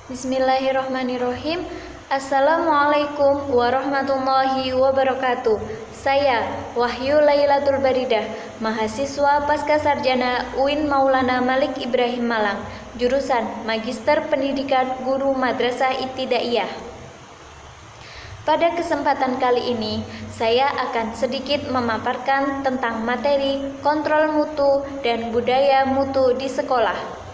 Bismillahirrahmanirrahim. Assalamualaikum warahmatullahi wabarakatuh. Saya Wahyu Lailatul Baridah, mahasiswa Pascasarjana UIN Maulana Malik Ibrahim Malang, jurusan Magister Pendidikan Guru Madrasah Ibtidaiyah. Pada kesempatan kali ini, saya akan sedikit memaparkan tentang materi kontrol mutu dan budaya mutu di sekolah.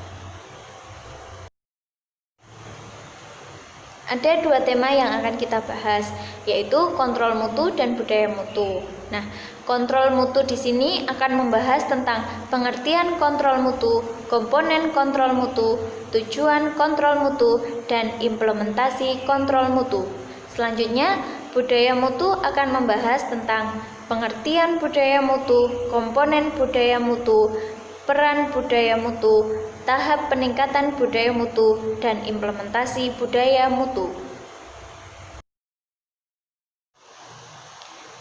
Ada dua tema yang akan kita bahas, yaitu kontrol mutu dan budaya mutu. Nah, kontrol mutu di sini akan membahas tentang pengertian kontrol mutu, komponen kontrol mutu, tujuan kontrol mutu, dan implementasi kontrol mutu. Selanjutnya, budaya mutu akan membahas tentang pengertian budaya mutu, komponen budaya mutu, peran budaya mutu, tahap peningkatan budaya mutu, dan implementasi budaya mutu.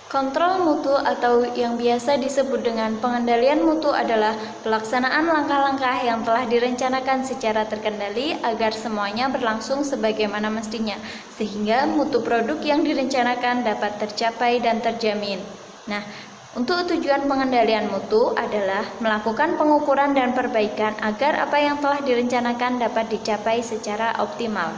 Kontrol mutu atau yang biasa disebut dengan pengendalian mutu adalah pelaksanaan langkah-langkah yang telah direncanakan secara terkendali agar semuanya berlangsung sebagaimana mestinya, sehingga mutu produk yang direncanakan dapat tercapai dan terjamin. Nah, untuk tujuan pengendalian mutu adalah melakukan pengukuran dan perbaikan agar apa yang telah direncanakan dapat dicapai secara optimal.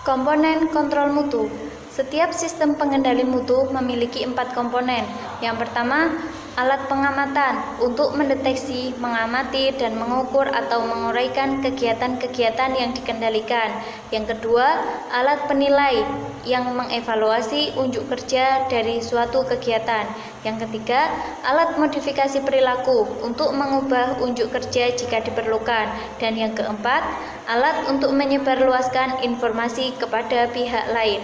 Komponen kontrol mutu. Setiap sistem pengendali mutu memiliki 4 komponen. Yang pertama, alat pengamatan untuk mendeteksi, mengamati, dan mengukur atau menguraikan kegiatan-kegiatan yang dikendalikan. Yang kedua, alat penilai yang mengevaluasi unjuk kerja dari suatu kegiatan. Yang ketiga, alat modifikasi perilaku untuk mengubah unjuk kerja jika diperlukan. Dan yang keempat, alat untuk menyebarluaskan informasi kepada pihak lain.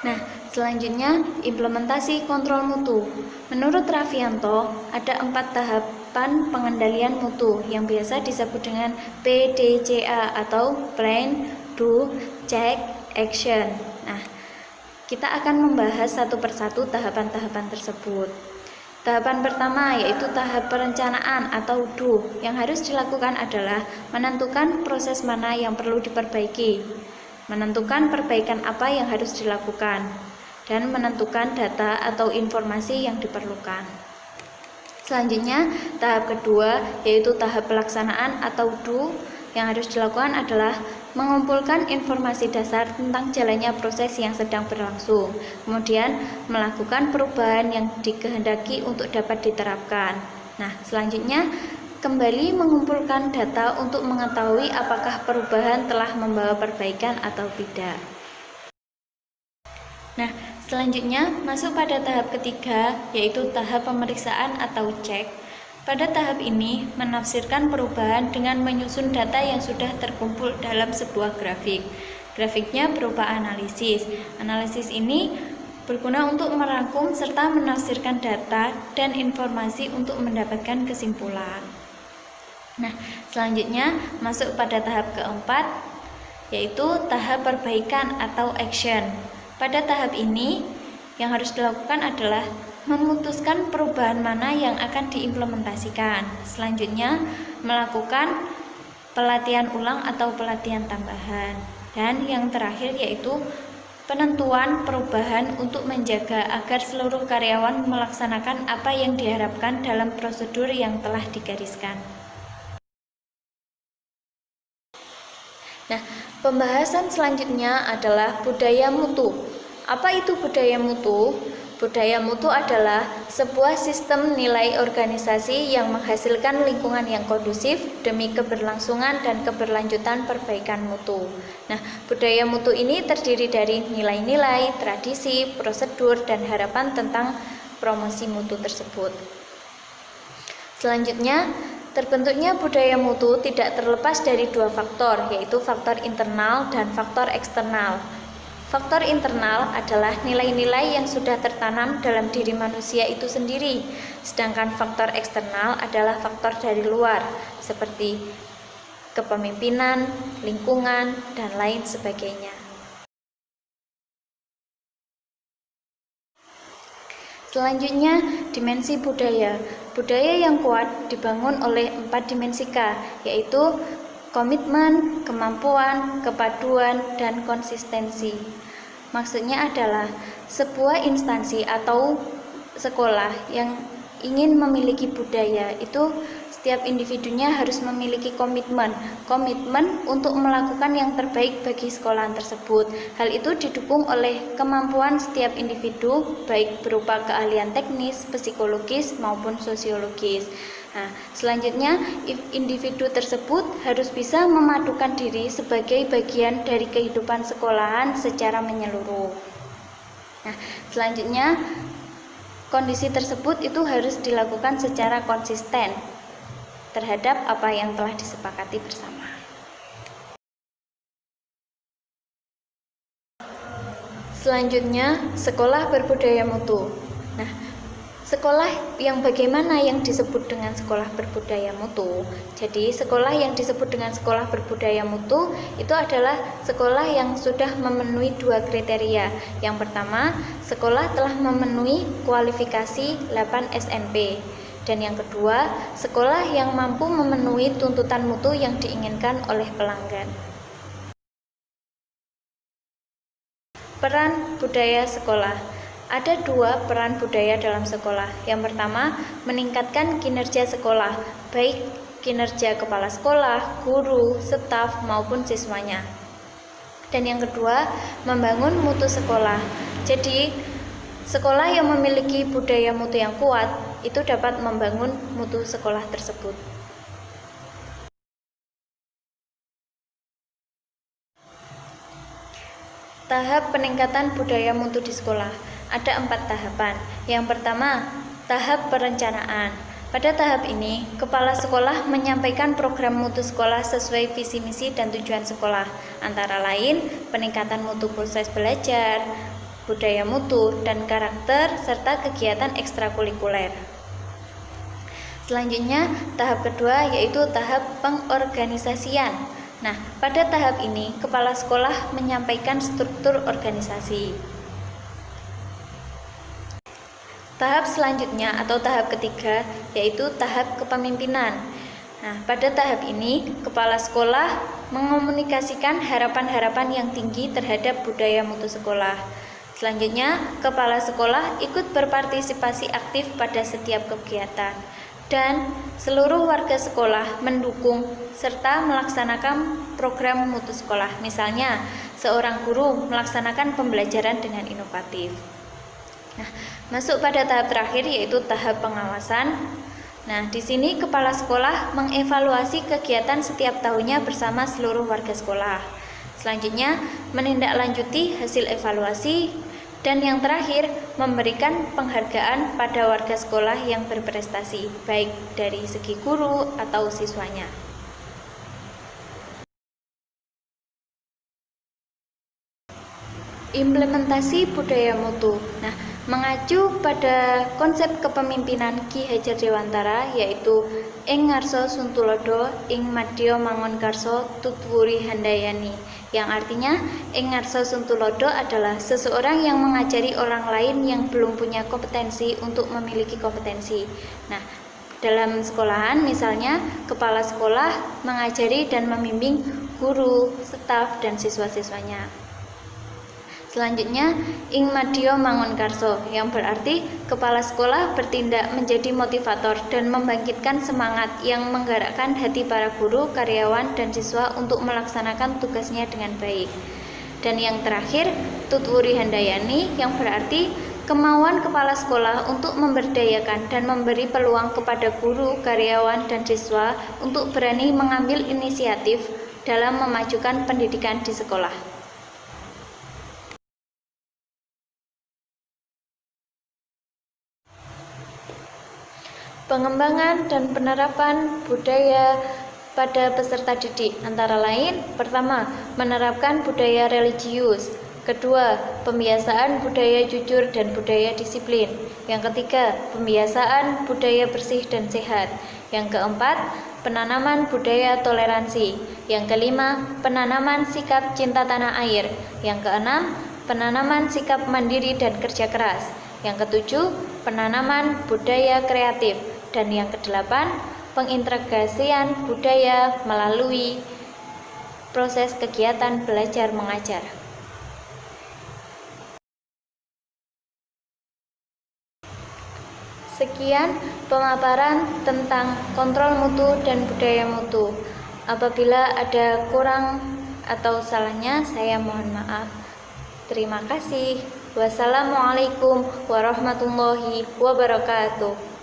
Nah, selanjutnya implementasi kontrol mutu. Menurut Raffianto, ada 4 tahapan pengendalian mutu yang biasa disebut dengan PDCA atau Plan, Do, Check, Action. Nah, kita akan membahas satu persatu tahapan-tahapan tersebut. Tahapan pertama yaitu tahap perencanaan atau Do. Yang harus dilakukan adalah menentukan proses mana yang perlu diperbaiki, menentukan perbaikan apa yang harus dilakukan, dan menentukan data atau informasi yang diperlukan. Selanjutnya, tahap kedua yaitu tahap pelaksanaan atau Do. Yang harus dilakukan adalah mengumpulkan informasi dasar tentang jalannya proses yang sedang berlangsung, kemudian melakukan perubahan yang dikehendaki untuk dapat diterapkan. Nah, selanjutnya kembali mengumpulkan data untuk mengetahui apakah perubahan telah membawa perbaikan atau tidak. Nah, selanjutnya masuk pada tahap ketiga, yaitu tahap pemeriksaan atau cek. Pada tahap ini, menafsirkan perubahan dengan menyusun data yang sudah terkumpul dalam sebuah grafik. Grafiknya berupa analisis. Analisis ini berguna untuk merangkum serta menafsirkan data dan informasi untuk mendapatkan kesimpulan. Nah, selanjutnya masuk pada tahap keempat, yaitu tahap perbaikan atau action. Pada tahap ini, yang harus dilakukan adalah memutuskan perubahan mana yang akan diimplementasikan. Selanjutnya, melakukan pelatihan ulang atau pelatihan tambahan. Dan yang terakhir yaitu penentuan perubahan untuk menjaga agar seluruh karyawan melaksanakan apa yang diharapkan dalam prosedur yang telah digariskan. Nah, pembahasan selanjutnya adalah budaya mutu. Apa itu budaya mutu? Budaya mutu adalah sebuah sistem nilai organisasi yang menghasilkan lingkungan yang kondusif demi keberlangsungan dan keberlanjutan perbaikan mutu. Nah, budaya mutu ini terdiri dari nilai-nilai, tradisi, prosedur, dan harapan tentang promosi mutu tersebut. Selanjutnya, terbentuknya budaya mutu tidak terlepas dari 2 faktor, yaitu faktor internal dan faktor eksternal. Faktor internal adalah nilai-nilai yang sudah tertanam dalam diri manusia itu sendiri, sedangkan faktor eksternal adalah faktor dari luar, seperti kepemimpinan, lingkungan, dan lain sebagainya. Selanjutnya, dimensi budaya. Budaya yang kuat dibangun oleh 4 dimensi K, yaitu komitmen, kemampuan, kepaduan, dan konsistensi. Maksudnya adalah sebuah instansi atau sekolah yang ingin memiliki budaya itu setiap individunya harus memiliki komitmen untuk melakukan yang terbaik bagi sekolahan tersebut. Hal itu didukung oleh kemampuan setiap individu baik berupa keahlian teknis, psikologis maupun sosiologis. Nah, selanjutnya individu tersebut harus bisa memadukan diri sebagai bagian dari kehidupan sekolahan secara menyeluruh. Nah, selanjutnya kondisi tersebut itu harus dilakukan secara konsisten terhadap apa yang telah disepakati bersama. Selanjutnya, sekolah berbudaya mutu. Nah, sekolah yang bagaimana yang disebut dengan sekolah berbudaya mutu? Jadi, sekolah yang disebut dengan sekolah berbudaya mutu itu adalah sekolah yang sudah memenuhi 2 kriteria. Yang pertama, sekolah telah memenuhi kualifikasi 8 SNP. Dan yang kedua, sekolah yang mampu memenuhi tuntutan mutu yang diinginkan oleh pelanggan. Peran budaya sekolah. Ada 2 peran budaya dalam sekolah. Yang pertama, meningkatkan kinerja sekolah, baik kinerja kepala sekolah, guru, staf, maupun siswanya. Dan yang kedua, membangun mutu sekolah. Jadi, sekolah yang memiliki budaya mutu yang kuat itu dapat membangun mutu sekolah tersebut. Tahap peningkatan budaya mutu di sekolah. Ada 4 tahapan. Yang pertama, tahap perencanaan. Pada tahap ini, kepala sekolah menyampaikan program mutu sekolah sesuai visi misi dan tujuan sekolah, antara lain peningkatan mutu proses belajar, budaya mutu, dan karakter, serta kegiatan ekstrakurikuler. Selanjutnya, tahap kedua yaitu tahap pengorganisasian. Nah, pada tahap ini, kepala sekolah menyampaikan struktur organisasi. Tahap selanjutnya atau tahap ketiga yaitu tahap kepemimpinan. Nah, pada tahap ini, kepala sekolah mengomunikasikan harapan-harapan yang tinggi terhadap budaya mutu sekolah. Selanjutnya, kepala sekolah ikut berpartisipasi aktif pada setiap kegiatan. Dan seluruh warga sekolah mendukung serta melaksanakan program mutu sekolah. Misalnya, seorang guru melaksanakan pembelajaran dengan inovatif. Nah, masuk pada tahap terakhir yaitu tahap pengawasan. Nah, di sini kepala sekolah mengevaluasi kegiatan setiap tahunnya bersama seluruh warga sekolah. Selanjutnya, menindaklanjuti hasil evaluasi. Dan yang terakhir, memberikan penghargaan pada warga sekolah yang berprestasi, baik dari segi guru atau siswanya. Implementasi budaya mutu. Nah, mengacu pada konsep kepemimpinan Ki Hajar Dewantara, yaitu ing ngarsa Suntulodo, ing madya mangun karso tutwuri handayani, yang artinya ing ngarsa Suntulodo adalah seseorang yang mengajari orang lain yang belum punya kompetensi untuk memiliki kompetensi. Nah, dalam sekolahan misalnya kepala sekolah mengajari dan membimbing guru, staf, dan siswa-siswanya. Selanjutnya, ing madya mangun karso, yang berarti kepala sekolah bertindak menjadi motivator dan membangkitkan semangat yang menggerakkan hati para guru, karyawan, dan siswa untuk melaksanakan tugasnya dengan baik. Dan yang terakhir, tutwuri handayani, yang berarti kemauan kepala sekolah untuk memberdayakan dan memberi peluang kepada guru, karyawan, dan siswa untuk berani mengambil inisiatif dalam memajukan pendidikan di sekolah. Pengembangan dan penerapan budaya pada peserta didik antara lain, pertama, menerapkan budaya religius. Kedua, pembiasaan budaya jujur dan budaya disiplin. Yang ketiga, pembiasaan budaya bersih dan sehat. Yang keempat, penanaman budaya toleransi. Yang kelima, penanaman sikap cinta tanah air. Yang keenam, penanaman sikap mandiri dan kerja keras. Yang ketujuh, penanaman budaya kreatif. Dan yang kedelapan, pengintegrasian budaya melalui proses kegiatan belajar mengajar. Sekian pemaparan tentang kontrol mutu dan budaya mutu. Apabila ada kurang atau salahnya, saya mohon maaf. Terima kasih. Wassalamualaikum warahmatullahi wabarakatuh.